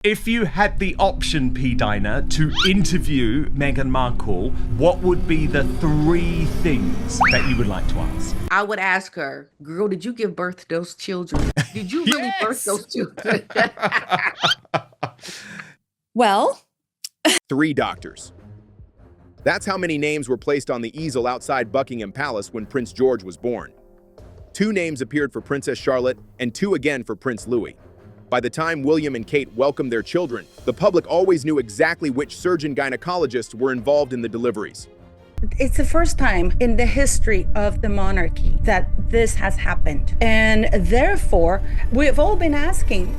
If you had the option, P. Diner, to interview Meghan Markle, what would be the 3 things that you would like to ask? I would ask her, girl, did you give birth to those children? Did you really birth those children? Well, 3 doctors. That's how many names were placed on the easel outside Buckingham Palace when Prince George was born. 2 names appeared for Princess Charlotte and 2 again for Prince Louis. By the time William and Kate welcomed their children, the public always knew exactly which surgeon gynecologists were involved in the deliveries. it's the first time in the history of the monarchy that this has happened. And therefore, we've all been asking,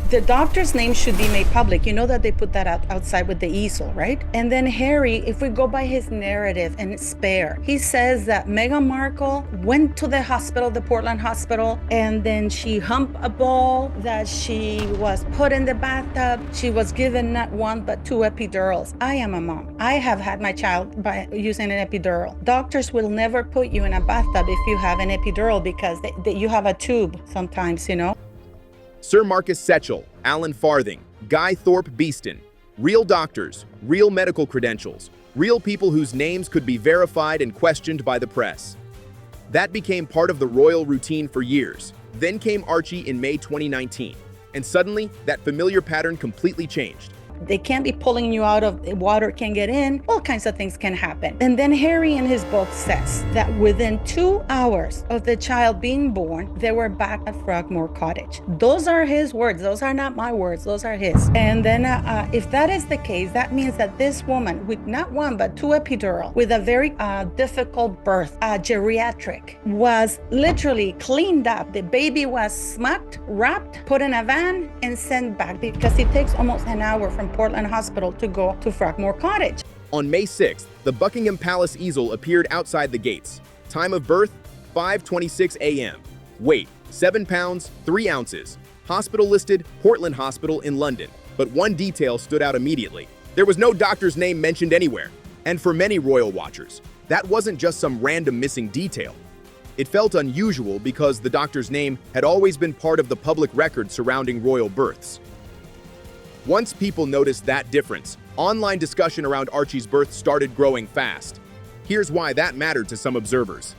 the doctor's name should be made public. You know that they put that outside with the easel, right? And then Harry, if we go by his narrative and spare, he says that Meghan Markle went to the hospital, the Portland hospital, and then she humped a ball, that she was put in the bathtub. She was given not 1, but 2 epidurals. I am a mom. I have had my child by using an epidural. Doctors will never put you in a bathtub if you have an epidural because you have a tube sometimes, you know. Sir Marcus Setchell, Alan Farthing, Guy Thorpe Beeston, real doctors, real medical credentials, real people whose names could be verified and questioned by the press. That became part of the royal routine for years. Then came Archie in May 2019, and suddenly that familiar pattern completely changed. They can't be pulling you out of, water can get in, all kinds of things can happen. And then Harry in his book says that within 2 hours of the child being born, they were back at Frogmore Cottage. Those are his words. Those are not my words. Those are his. And then if that is the case, that means that this woman with not 1, but 2 epidural, with a very difficult birth, geriatric, was literally cleaned up. The baby was smucked, wrapped, put in a van, and sent back because it takes almost an hour from Portland Hospital to go to Frogmore Cottage. On May 6th, the Buckingham Palace easel appeared outside the gates. Time of birth, 5:26 a.m. Weight, 7 pounds, 3 ounces. Hospital listed, Portland Hospital in London. But one detail stood out immediately. There was no doctor's name mentioned anywhere. And for many royal watchers, that wasn't just some random missing detail. It felt unusual because the doctor's name had always been part of the public record surrounding royal births. Once people noticed that difference, online discussion around Archie's birth started growing fast. Here's why that mattered to some observers.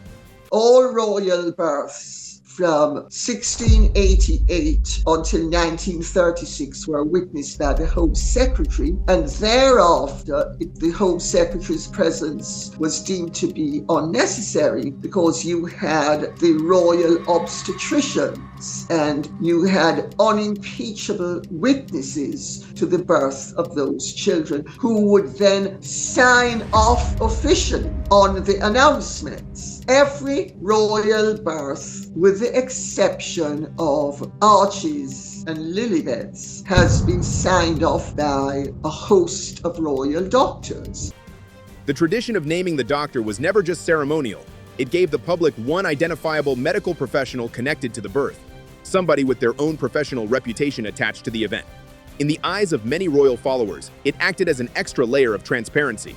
All royal births from 1688 until 1936 were witnessed by the Home Secretary, and thereafter the Home Secretary's presence was deemed to be unnecessary because you had the royal obstetricians and you had unimpeachable witnesses to the birth of those children who would then sign off officially on the announcements. Every royal birth, with the exception of Archie's and Lilibet's, has been signed off by a host of royal doctors. The tradition of naming the doctor was never just ceremonial. It gave the public one identifiable medical professional connected to the birth, somebody with their own professional reputation attached to the event. In the eyes of many royal followers, it acted as an extra layer of transparency.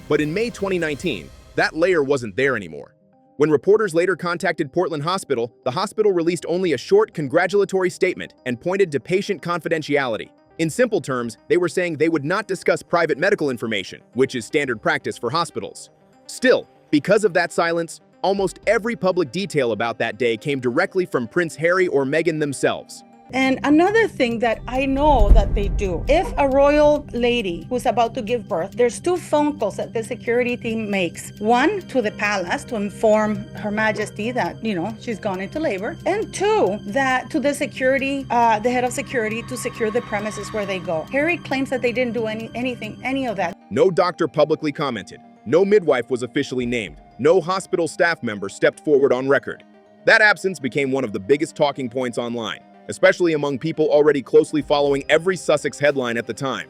But in May 2019, that layer wasn't there anymore. When reporters later contacted Portland Hospital, the hospital released only a short congratulatory statement and pointed to patient confidentiality. In simple terms, they were saying they would not discuss private medical information, which is standard practice for hospitals. Still, because of that silence, almost every public detail about that day came directly from Prince Harry or Meghan themselves. And another thing that I know that they do, if a royal lady who's about to give birth, there's 2 phone calls that the security team makes. 1 to the palace to inform Her Majesty that, you know, she's gone into labor. And 2, that to the security, the head of security to secure the premises where they go. Harry claims that they didn't do any of that. No doctor publicly commented. No midwife was officially named. No hospital staff member stepped forward on record. That absence became one of the biggest talking points online, especially among people already closely following every Sussex headline at the time.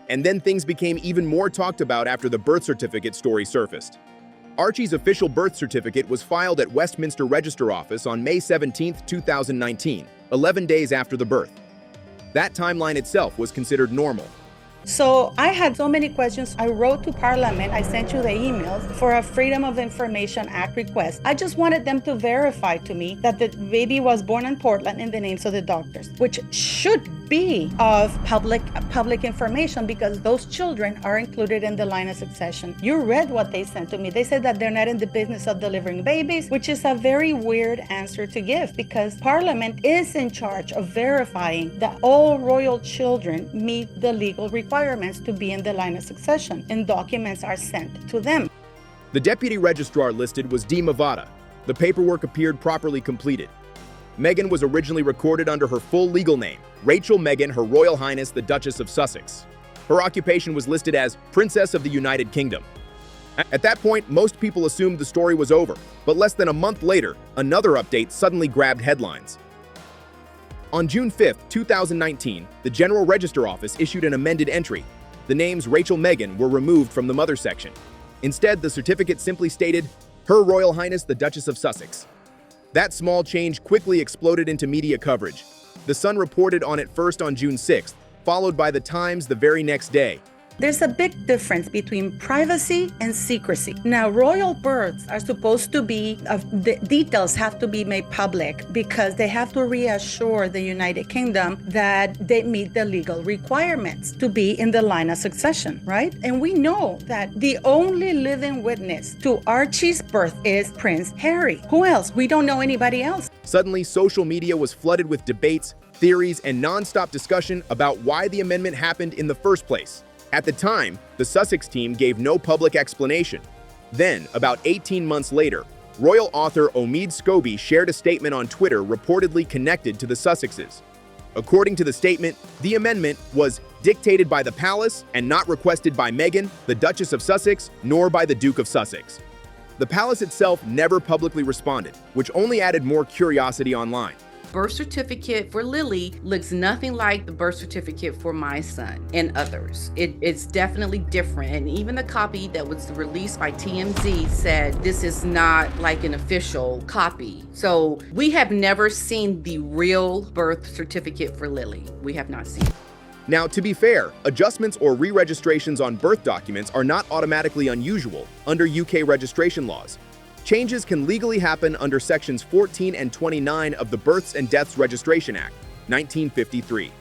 And then things became even more talked about after the birth certificate story surfaced. Archie's official birth certificate was filed at Westminster Register Office on May 17, 2019, 11 days after the birth. That timeline itself was considered normal. So I had so many questions. I wrote to Parliament. I sent you the emails for a Freedom of Information Act request. I just wanted them to verify to me that the baby was born in Portland in the names of the doctors, which should be of public information because those children are included in the line of succession. You read what they sent to me. They said that they're not in the business of delivering babies, which is a very weird answer to give because Parliament is in charge of verifying that all royal children meet the legal requirements to be in the line of succession, and documents are sent to them. The deputy registrar listed was D. Mavada. The paperwork appeared properly completed. Meghan was originally recorded under her full legal name, Rachel Meghan, Her Royal Highness the Duchess of Sussex. Her occupation was listed as Princess of the United Kingdom. At that point, most people assumed the story was over, but less than a month later, another update suddenly grabbed headlines. On June 5, 2019, the General Register Office issued an amended entry. The names Rachel Meghan were removed from the mother section. Instead, the certificate simply stated, Her Royal Highness the Duchess of Sussex. That small change quickly exploded into media coverage. The Sun reported on it first on June 6th, followed by The Times the very next day. There's a big difference between privacy and secrecy. Now, royal births are supposed to be, the details have to be made public because they have to reassure the United Kingdom that they meet the legal requirements to be in the line of succession, right? And we know that the only living witness to Archie's birth is Prince Harry. Who else? We don't know anybody else. Suddenly, social media was flooded with debates, theories, and non-stop discussion about why the amendment happened in the first place. At the time, the Sussex team gave no public explanation. Then, about 18 months later, royal author Omid Scobie shared a statement on Twitter reportedly connected to the Sussexes. According to the statement, the amendment was dictated by the palace and not requested by Meghan, the Duchess of Sussex, nor by the Duke of Sussex. The palace itself never publicly responded, which only added more curiosity online. Birth certificate for Lily looks nothing like the birth certificate for my son and others. It's definitely different. And even the copy that was released by TMZ said this is not like an official copy. So we have never seen the real birth certificate for Lily. We have not seen it. Now, to be fair, adjustments or re-registrations on birth documents are not automatically unusual under UK registration laws. Changes can legally happen under Sections 14 and 29 of the Births and Deaths Registration Act, 1953.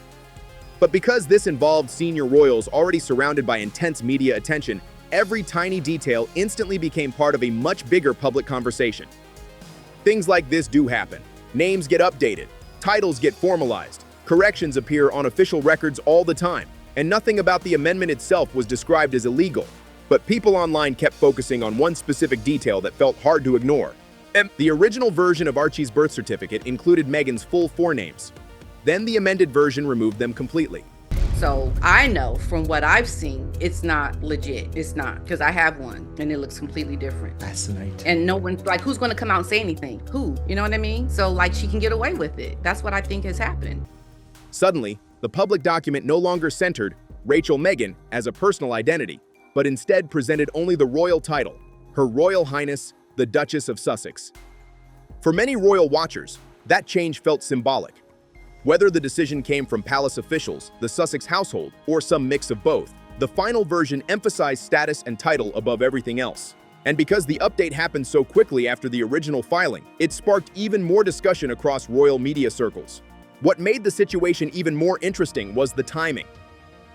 But because this involved senior royals already surrounded by intense media attention, every tiny detail instantly became part of a much bigger public conversation. Things like this do happen. Names get updated, titles get formalized, corrections appear on official records all the time, and nothing about the amendment itself was described as illegal. But people online kept focusing on one specific detail that felt hard to ignore. The original version of Archie's birth certificate included Meghan's full forenames. Then the amended version removed them completely. So I know from what I've seen, it's not legit. It's not, because I have one and it looks completely different. Fascinating. And no one's like, who's going to come out and say anything? Who? You know what I mean? So like she can get away with it. That's what I think has happened. Suddenly, the public document no longer centered Rachel Meghan as a personal identity, but instead presented only the royal title, Her Royal Highness, the Duchess of Sussex. For many royal watchers, that change felt symbolic. Whether the decision came from palace officials, the Sussex household, or some mix of both, the final version emphasized status and title above everything else. And because the update happened so quickly after the original filing, it sparked even more discussion across royal media circles. What made the situation even more interesting was the timing.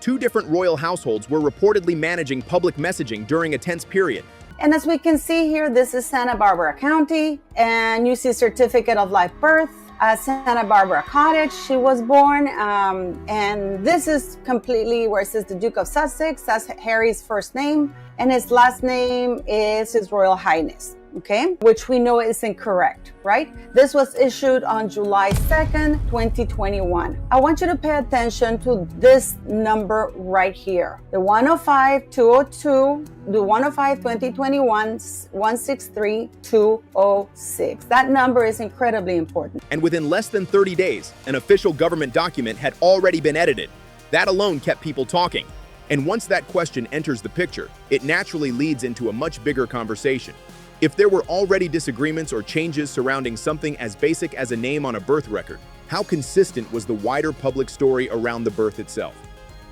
Two different royal households were reportedly managing public messaging during a tense period. And as we can see here, this is Santa Barbara County, and you see certificate of live birth, Santa Barbara Cottage, she was born, and this is completely where it says the Duke of Sussex. That's Harry's first name, and his last name is His Royal Highness, okay? Which we know is incorrect, right? This was issued on July 2nd, 2021. I want you to pay attention to this number right here. The 105-202, the 105-2021-163206. That number is incredibly important. And within less than 30 days, an official government document had already been edited. That alone kept people talking. And once that question enters the picture, it naturally leads into a much bigger conversation. If there were already disagreements or changes surrounding something as basic as a name on a birth record, how consistent was the wider public story around the birth itself?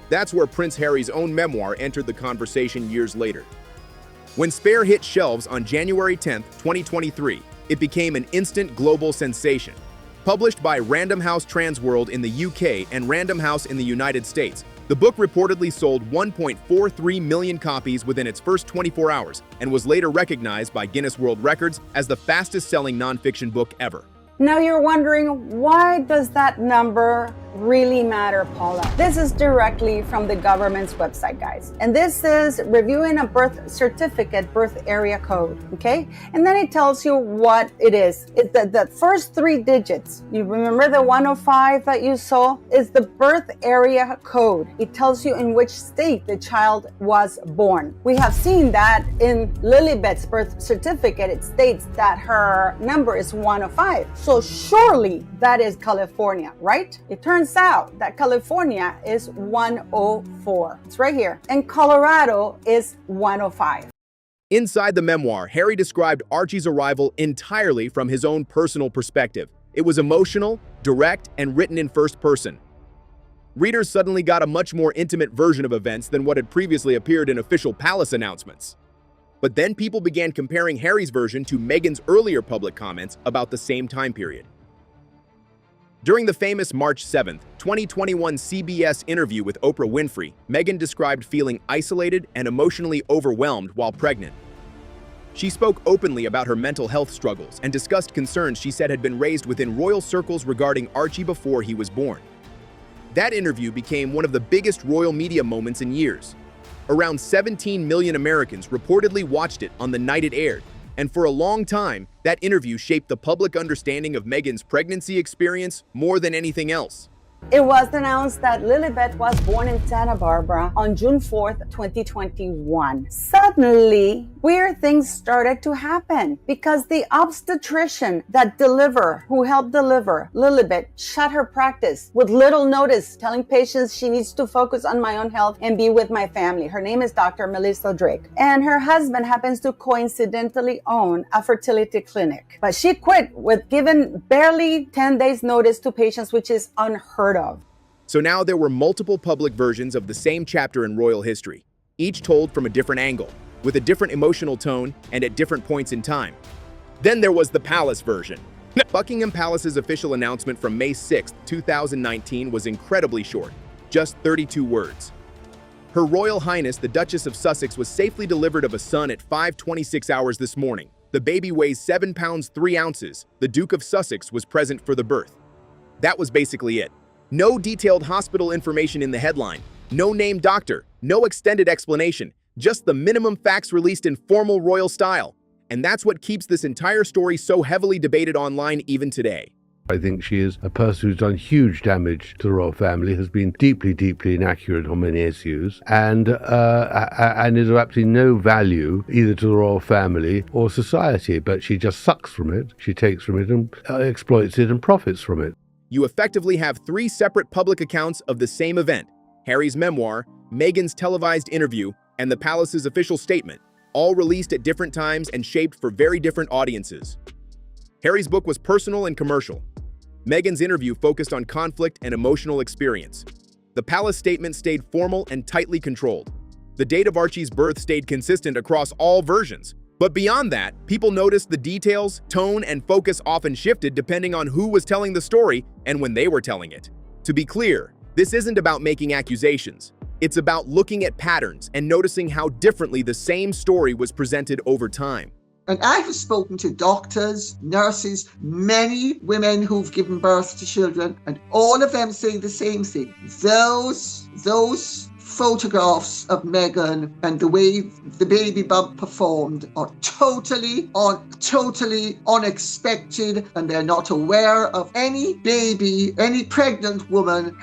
That's where Prince Harry's own memoir entered the conversation years later. When Spare hit shelves on January 10, 2023, it became an instant global sensation. Published by Random House Transworld in the UK and Random House in the United States, the book reportedly sold 1.43 million copies within its first 24 hours and was later recognized by Guinness World Records as the fastest-selling nonfiction book ever. Now you're wondering, why does that number really matter, Paula? This is directly from the government's website, guys. And this is reviewing a birth certificate, birth area code, okay? And then it tells you what it is. It's the first three digits. You remember the 105 that you saw? Is the birth area code. It tells you in which state the child was born. We have seen that in Lilibet's birth certificate. It states that her number is 105. So surely that is California, right? It turns out that California is 104. It's right here. And Colorado is 105. Inside the memoir, Harry described Archie's arrival entirely from his own personal perspective. It was emotional, direct, and written in first person. Readers suddenly got a much more intimate version of events than what had previously appeared in official palace announcements. But then people began comparing Harry's version to Meghan's earlier public comments about the same time period. During the famous March 7, 2021 CBS interview with Oprah Winfrey, Meghan described feeling isolated and emotionally overwhelmed while pregnant. She spoke openly about her mental health struggles and discussed concerns she said had been raised within royal circles regarding Archie before he was born. That interview became one of the biggest royal media moments in years. Around 17 million Americans reportedly watched it on the night it aired, and for a long time, that interview shaped the public understanding of Meghan's pregnancy experience more than anything else. It was announced that Lilibet was born in Santa Barbara on June 4th, 2021. Suddenly, weird things started to happen because the obstetrician who helped deliver Lilibet shut her practice with little notice, telling patients she needs to focus on my own health and be with my family. Her name is Dr. Melissa Drake. And her husband happens to coincidentally own a fertility clinic. But she quit with given barely 10 days notice to patients, which is unheard of. So now there were multiple public versions of the same chapter in royal history, each told from a different angle, with a different emotional tone and at different points in time. Then there was the palace version. Buckingham Palace's official announcement from May 6, 2019 was incredibly short, just 32 words. Her Royal Highness the Duchess of Sussex was safely delivered of a son at 5:26 hours this morning. The baby weighs 7 pounds 3 ounces. The Duke of Sussex was present for the birth. That was basically it. No detailed hospital information in the headline, no named doctor, no extended explanation, just the minimum facts released in formal royal style. And that's what keeps this entire story so heavily debated online even today. I think she is a person who's done huge damage to the royal family, has been deeply, deeply inaccurate on many issues, and is of absolutely no value either to the royal family or society. But she just sucks from it, she takes from it and exploits it and profits from it. You effectively have 3 separate public accounts of the same event: Harry's memoir, Meghan's televised interview, and the palace's official statement, all released at different times and shaped for very different audiences. Harry's book was personal and commercial. Meghan's interview focused on conflict and emotional experience. The palace statement stayed formal and tightly controlled. The date of Archie's birth stayed consistent across all versions. But beyond that, people noticed the details, tone, and focus often shifted depending on who was telling the story and when they were telling it. To be clear, this isn't about making accusations. It's about looking at patterns and noticing how differently the same story was presented over time. And I have spoken to doctors, nurses, many women who've given birth to children, and all of them say the same thing. Those photographs of Meghan and the way the baby bump performed are totally unexpected, and they're not aware of any baby, any pregnant woman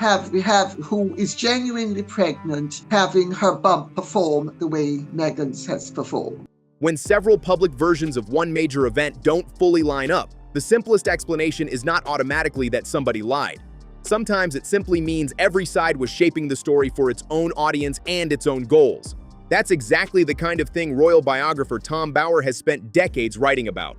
who is genuinely pregnant having her bump perform the way Meghan's has performed. When several public versions of one major event don't fully line up, the simplest explanation is not automatically that somebody lied. Sometimes it simply means every side was shaping the story for its own audience and its own goals. That's exactly the kind of thing royal biographer Tom Bower has spent decades writing about.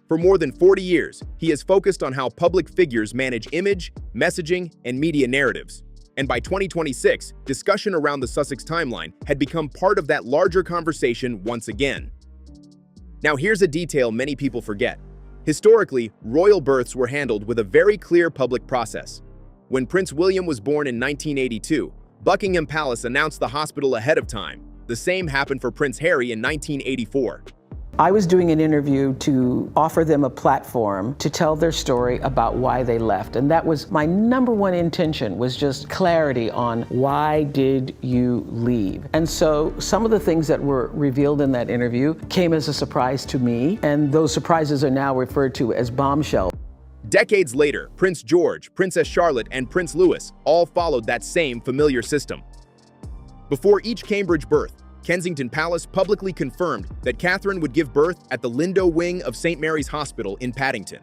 For more than 40 years, he has focused on how public figures manage image, messaging, and media narratives. And by 2026, discussion around the Sussex timeline had become part of that larger conversation once again. Now here's a detail many people forget. Historically, royal births were handled with a very clear public process. When Prince William was born in 1982, Buckingham Palace announced the hospital ahead of time. The same happened for Prince Harry in 1984. I was doing an interview to offer them a platform to tell their story about why they left. And that was my number one intention, was just clarity on why did you leave? And so some of the things that were revealed in that interview came as a surprise to me. And those surprises are now referred to as bombshells. Decades later, Prince George, Princess Charlotte, and Prince Louis all followed that same familiar system. Before each Cambridge birth, Kensington Palace publicly confirmed that Catherine would give birth at the Lindo wing of St. Mary's Hospital in Paddington.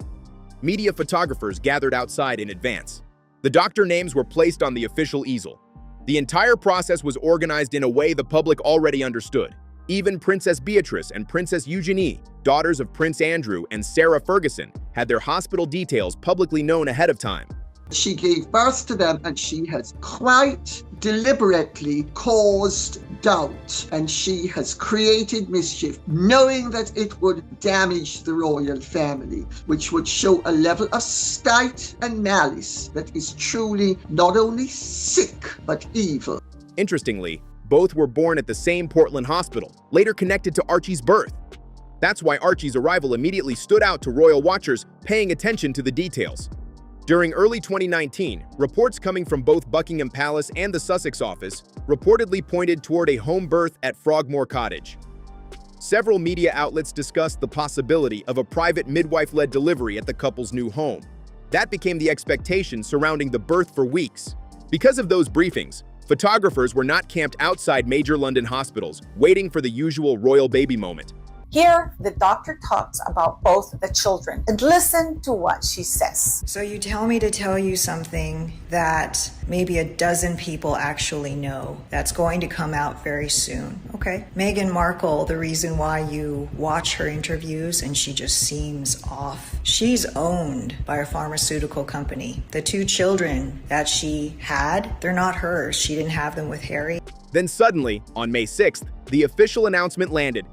Media photographers gathered outside in advance. The doctor names were placed on the official easel. The entire process was organized in a way the public already understood. Even Princess Beatrice and Princess Eugenie, daughters of Prince Andrew and Sarah Ferguson, had their hospital details publicly known ahead of time. She gave birth to them, and she has quite deliberately caused doubt, and she has created mischief, knowing that it would damage the royal family, which would show a level of spite and malice that is truly not only sick, but evil. Interestingly, both were born at the same Portland hospital, later connected to Archie's birth. That's why Archie's arrival immediately stood out to royal watchers paying attention to the details. During early 2019, reports coming from both Buckingham Palace and the Sussex office reportedly pointed toward a home birth at Frogmore Cottage. Several media outlets discussed the possibility of a private midwife-led delivery at the couple's new home. That became the expectation surrounding the birth for weeks. Because of those briefings, photographers were not camped outside major London hospitals, waiting for the usual royal baby moment. Here, the doctor talks about both the children, and listen to what she says. So you tell me to tell you something that maybe a dozen people actually know that's going to come out very soon. Okay. Meghan Markle, the reason why you watch her interviews and she just seems off, she's owned by a pharmaceutical company. The two children that she had, they're not hers. She didn't have them with Harry. Then suddenly, on May 6th, the official announcement landed.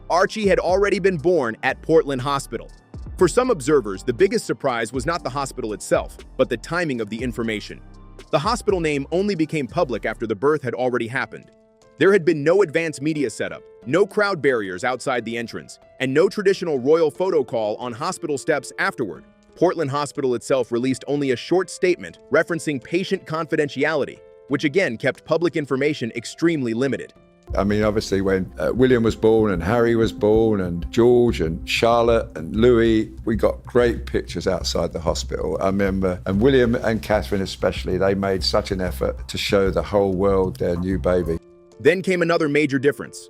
Archie had already been born at Portland Hospital. For some observers, the biggest surprise was not the hospital itself, but the timing of the information. The hospital name only became public after the birth had already happened. There had been no advanced media setup, no crowd barriers outside the entrance, and no traditional royal photo call on hospital steps afterward. Portland Hospital itself released only a short statement referencing patient confidentiality, which again kept public information extremely limited. I mean, obviously, when William was born and Harry was born and George and Charlotte and Louis, we got great pictures outside the hospital. I remember, and William and Catherine especially, they made such an effort to show the whole world their new baby. Then came another major difference.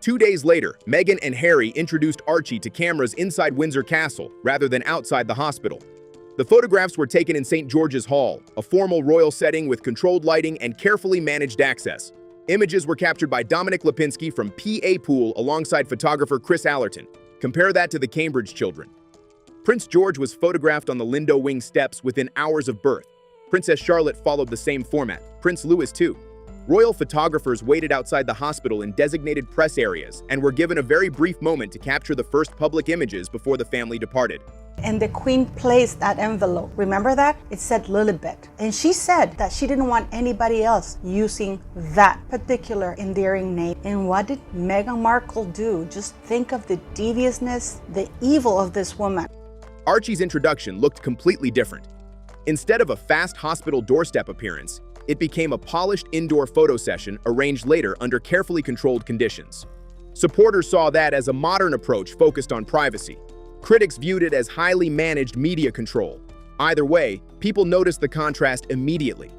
2 days later, Meghan and Harry introduced Archie to cameras inside Windsor Castle rather than outside the hospital. The photographs were taken in St. George's Hall, a formal royal setting with controlled lighting and carefully managed access. Images were captured by Dominic Lipinski from PA Pool alongside photographer Chris Allerton. Compare that to the Cambridge children. Prince George was photographed on the Lindo wing steps within hours of birth. Princess Charlotte followed the same format, Prince Louis too. Royal photographers waited outside the hospital in designated press areas and were given a very brief moment to capture the first public images before the family departed. And the Queen placed that envelope. Remember that? It said Lilibet. And she said that she didn't want anybody else using that particular endearing name. And what did Meghan Markle do? Just think of the deviousness, the evil of this woman. Archie's introduction looked completely different. Instead of a fast hospital doorstep appearance, it became a polished indoor photo session arranged later under carefully controlled conditions. Supporters saw that as a modern approach focused on privacy. Critics viewed it as highly managed media control. Either way, people noticed the contrast immediately.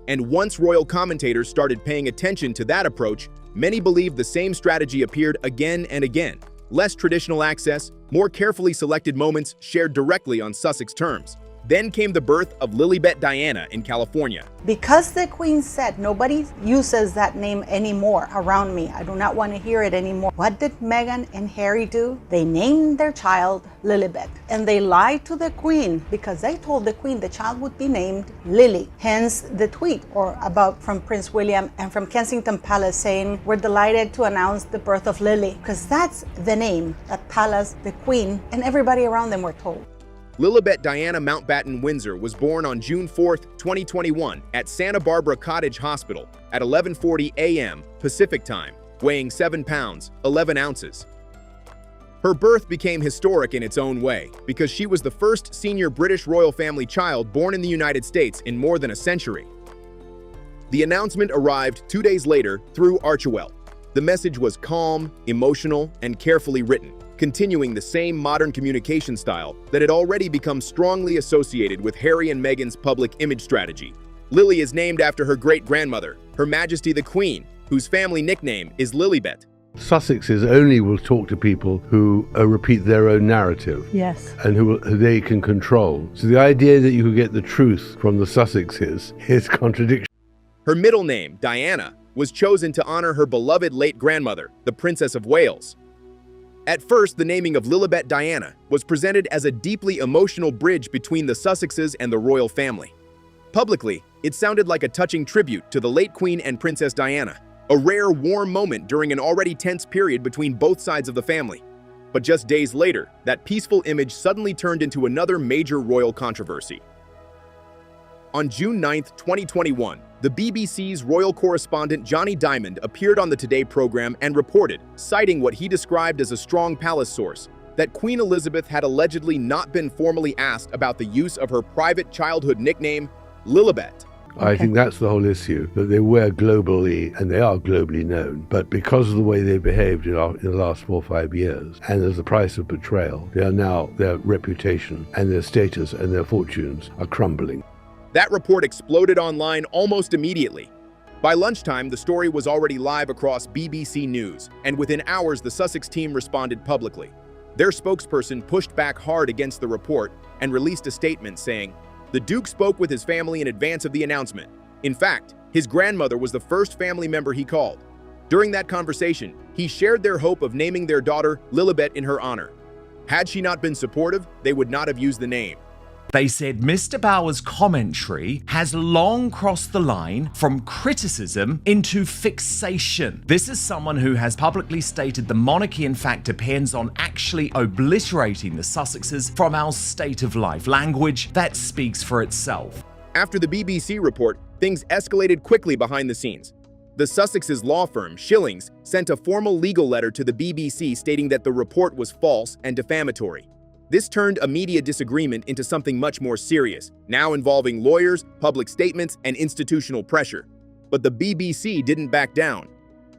And once royal commentators started paying attention to that approach, many believed the same strategy appeared again and again. Less traditional access, more carefully selected moments shared directly on Sussex terms. Then came the birth of Lilibet Diana in California. Because the Queen said nobody uses that name anymore around me, I do not want to hear it anymore. What did Meghan and Harry do? They named their child Lilibet. And they lied to the Queen because they told the Queen the child would be named Lily. Hence the tweet from Prince William and from Kensington Palace saying, "We're delighted to announce the birth of Lily," because that's the name that Palace, the Queen, and everybody around them were told. Lilibet Diana Mountbatten Windsor was born on June 4, 2021 at Santa Barbara Cottage Hospital at 11:40 a.m. Pacific Time, weighing 7 pounds, 11 ounces. Her birth became historic in its own way because she was the first senior British royal family child born in the United States in more than a century. The announcement arrived 2 days later through Archie. The message was calm, emotional, and carefully written, continuing the same modern communication style that had already become strongly associated with Harry and Meghan's public image strategy. Lily is named after her great-grandmother, Her Majesty the Queen, whose family nickname is Lilibet. Sussexes only will talk to people who repeat their own narrative. Yes. And who they can control. So the idea that you could get the truth from the Sussexes is contradiction. Her middle name, Diana, was chosen to honor her beloved late grandmother, the Princess of Wales. At first, the naming of Lilibet Diana was presented as a deeply emotional bridge between the Sussexes and the royal family. Publicly, it sounded like a touching tribute to the late Queen and Princess Diana, a rare, warm moment during an already tense period between both sides of the family. But just days later, that peaceful image suddenly turned into another major royal controversy. On June 9, 2021, the BBC's royal correspondent Johnny Diamond appeared on the Today program and reported, citing what he described as a strong palace source, that Queen Elizabeth had allegedly not been formally asked about the use of her private childhood nickname, Lilibet. I think that's the whole issue, that they were globally, and they are globally known, but because of the way they behaved in the last 4 or 5 years, and as the price of betrayal, their reputation and their status and their fortunes are crumbling. That report exploded online almost immediately. By lunchtime, the story was already live across BBC News, and within hours, the Sussex team responded publicly. Their spokesperson pushed back hard against the report and released a statement saying, "The Duke spoke with his family in advance of the announcement. In fact, his grandmother was the first family member he called. During that conversation, he shared their hope of naming their daughter Lilibet in her honor. Had she not been supportive, they would not have used the name." They said Mr. Bauer's commentary has long crossed the line from criticism into fixation. This is someone who has publicly stated the monarchy in fact depends on actually obliterating the Sussexes from our state of life, language that speaks for itself. After the BBC report, things escalated quickly behind the scenes. The Sussexes law firm, Schillings, sent a formal legal letter to the BBC stating that the report was false and defamatory. This turned a media disagreement into something much more serious, now involving lawyers, public statements, and institutional pressure. But the BBC didn't back down.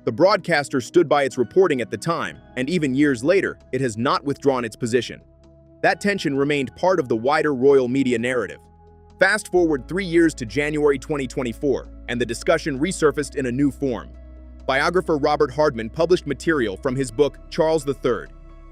The broadcaster stood by its reporting at the time, and even years later, it has not withdrawn its position. That tension remained part of the wider royal media narrative. Fast forward 3 years to January 2024, and the discussion resurfaced in a new form. Biographer Robert Hardman published material from his book Charles III,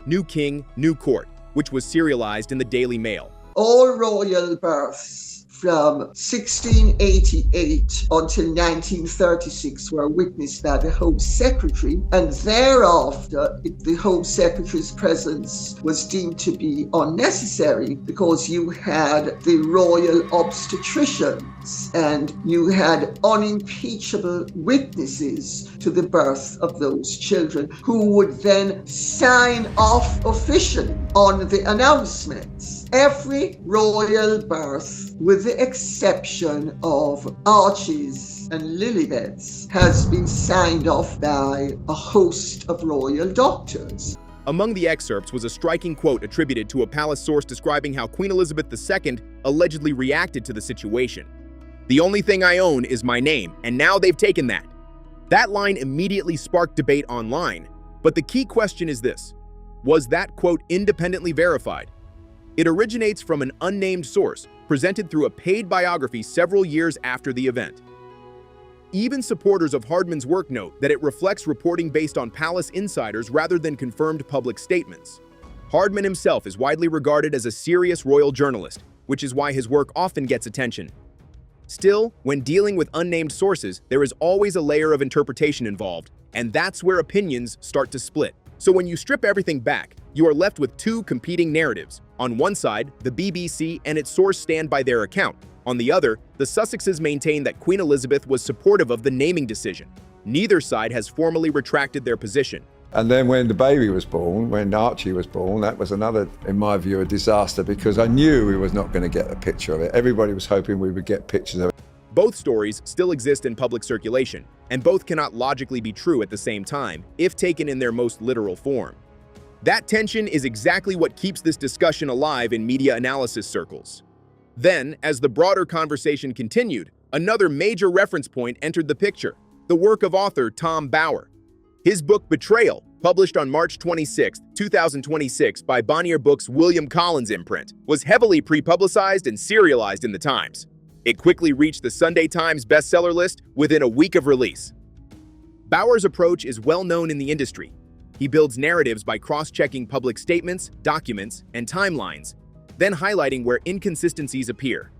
New King, New Court, which was serialized in the Daily Mail. All royal births from 1688 until 1936 were witnessed by the Home Secretary, and thereafter the Home Secretary's presence was deemed to be unnecessary because you had the royal obstetricians and you had unimpeachable witnesses to the birth of those children who would then sign off officially on the announcements. Every royal birth, with the exception of Archie's and Lilibet's, has been signed off by a host of royal doctors. Among the excerpts was a striking quote attributed to a palace source describing how Queen Elizabeth II allegedly reacted to the situation. "The only thing I own is my name, and now they've taken that." That line immediately sparked debate online, but the key question is this: was that quote independently verified? It originates from an unnamed source, presented through a paid biography several years after the event. Even supporters of Hardman's work note that it reflects reporting based on palace insiders rather than confirmed public statements. Hardman himself is widely regarded as a serious royal journalist, which is why his work often gets attention. Still, when dealing with unnamed sources, there is always a layer of interpretation involved, and that's where opinions start to split. So when you strip everything back, you are left with two competing narratives. On one side, the BBC and its source stand by their account. On the other, the Sussexes maintain that Queen Elizabeth was supportive of the naming decision. Neither side has formally retracted their position. And then when the baby was born, when Archie was born, that was another, in my view, a disaster, because I knew we was not going to get a picture of it. Everybody was hoping we would get pictures of it. Both stories still exist in public circulation, and both cannot logically be true at the same time, if taken in their most literal form. That tension is exactly what keeps this discussion alive in media analysis circles. Then, as the broader conversation continued, another major reference point entered the picture: the work of author Tom Bower. His book Betrayal, published on March 26, 2026 by Bonnier Books' William Collins imprint, was heavily pre-publicized and serialized in the Times. It quickly reached the Sunday Times bestseller list within a week of release. Bower's approach is well known in the industry. He builds narratives by cross-checking public statements, documents, and timelines, then highlighting where inconsistencies appear.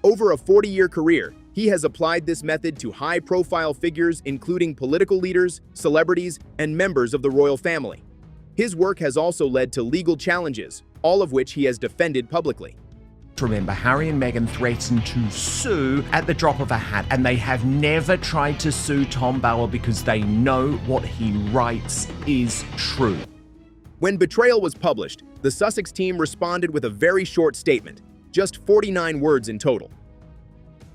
Over a 40-year career, he has applied this method to high-profile figures including political leaders, celebrities, and members of the royal family. His work has also led to legal challenges, all of which he has defended publicly. Remember, Harry and Meghan threatened to sue at the drop of a hat, and they have never tried to sue Tom Bower because they know what he writes is true. When Betrayal was published, the Sussex team responded with a very short statement, just 49 words in total.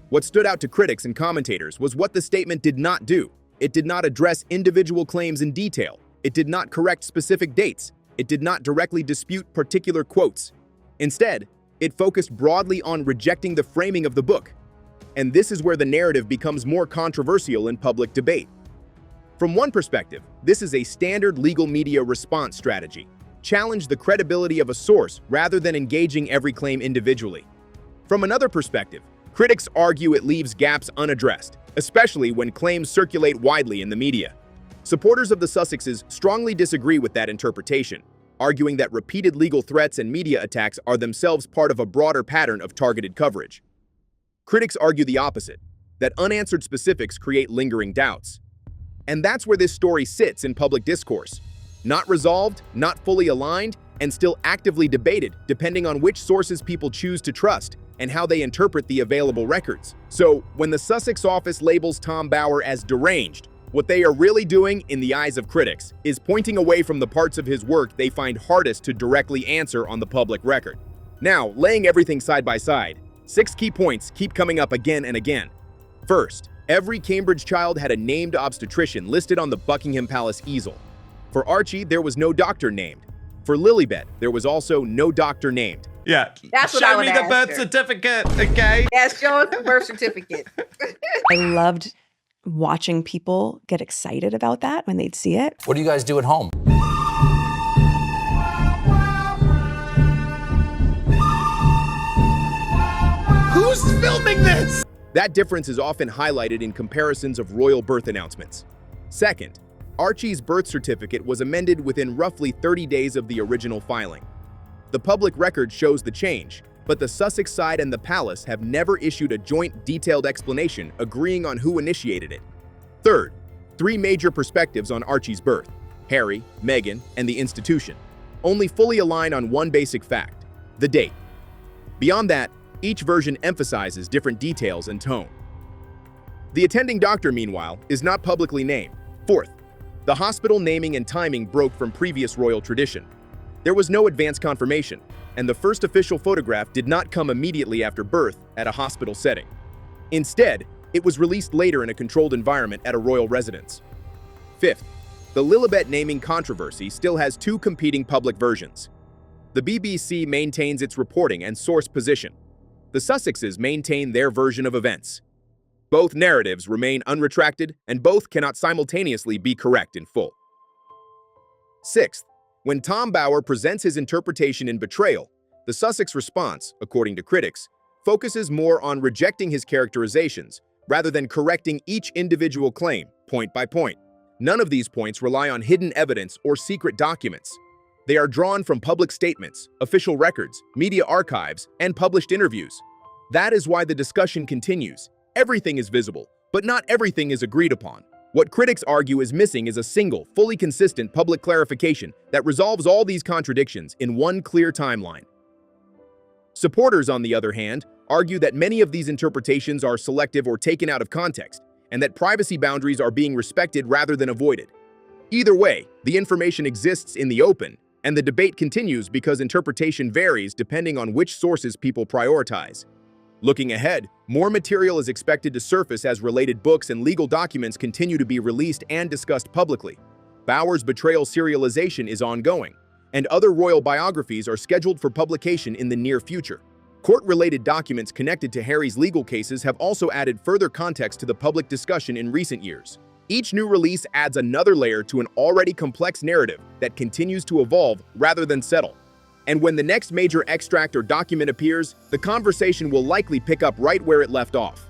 What stood out to critics and commentators was what the statement did not do. It did not address individual claims in detail. It did not correct specific dates. It did not directly dispute particular quotes. Instead, it focused broadly on rejecting the framing of the book. And this is where the narrative becomes more controversial in public debate. From one perspective, this is a standard legal media response strategy. Challenge the credibility of a source rather than engaging every claim individually. From another perspective, critics argue it leaves gaps unaddressed, especially when claims circulate widely in the media. Supporters of the Sussexes strongly disagree with that interpretation, arguing that repeated legal threats and media attacks are themselves part of a broader pattern of targeted coverage. Critics argue the opposite, that unanswered specifics create lingering doubts. And that's where this story sits in public discourse. Not resolved, not fully aligned, and still actively debated depending on which sources people choose to trust and how they interpret the available records. So, when the Sussex office labels Tom Bower as deranged, what they are really doing, in the eyes of critics, is pointing away from the parts of his work they find hardest to directly answer on the public record. Now, laying everything side by side, 6 key points keep coming up again and again. First, every Cambridge child had a named obstetrician listed on the Buckingham Palace easel. For Archie, there was no doctor named. For Lilibet, there was also no doctor named. Yeah. That's what I Show would me the ask birth her. certificate, okay? Yes, show us the birth certificate. I loved watching people get excited about that when they'd see it. What do you guys do at home? Who's filming this? That difference is often highlighted in comparisons of royal birth announcements. Second, Archie's birth certificate was amended within roughly 30 days of the original filing. The public record shows the change, but the Sussex side and the palace have never issued a joint detailed explanation agreeing on who initiated it. Third, 3 major perspectives on Archie's birth: Harry, Meghan, and the institution, only fully align on one basic fact: the date. Beyond that, each version emphasizes different details and tone. The attending doctor, meanwhile, is not publicly named. Fourth, the hospital naming and timing broke from previous royal tradition. There was no advance confirmation, and the first official photograph did not come immediately after birth at a hospital setting. Instead, it was released later in a controlled environment at a royal residence. Fifth, the Lilibet naming controversy still has 2 competing public versions. The BBC maintains its reporting and source position. The Sussexes maintain their version of events. Both narratives remain unretracted, and both cannot simultaneously be correct in full. Sixth, when Tom Bower presents his interpretation in Betrayal, the Sussex response, according to critics, focuses more on rejecting his characterizations rather than correcting each individual claim, point by point. None of these points rely on hidden evidence or secret documents. They are drawn from public statements, official records, media archives, and published interviews. That is why the discussion continues. Everything is visible, but not everything is agreed upon. What critics argue is missing is a single, fully consistent public clarification that resolves all these contradictions in one clear timeline. Supporters, on the other hand, argue that many of these interpretations are selective or taken out of context, and that privacy boundaries are being respected rather than avoided. Either way, the information exists in the open, and the debate continues because interpretation varies depending on which sources people prioritize. Looking ahead, more material is expected to surface as related books and legal documents continue to be released and discussed publicly. Bower's betrayal serialization is ongoing, and other royal biographies are scheduled for publication in the near future. Court-related documents connected to Harry's legal cases have also added further context to the public discussion in recent years. Each new release adds another layer to an already complex narrative that continues to evolve rather than settle. And when the next major extract or document appears, the conversation will likely pick up right where it left off.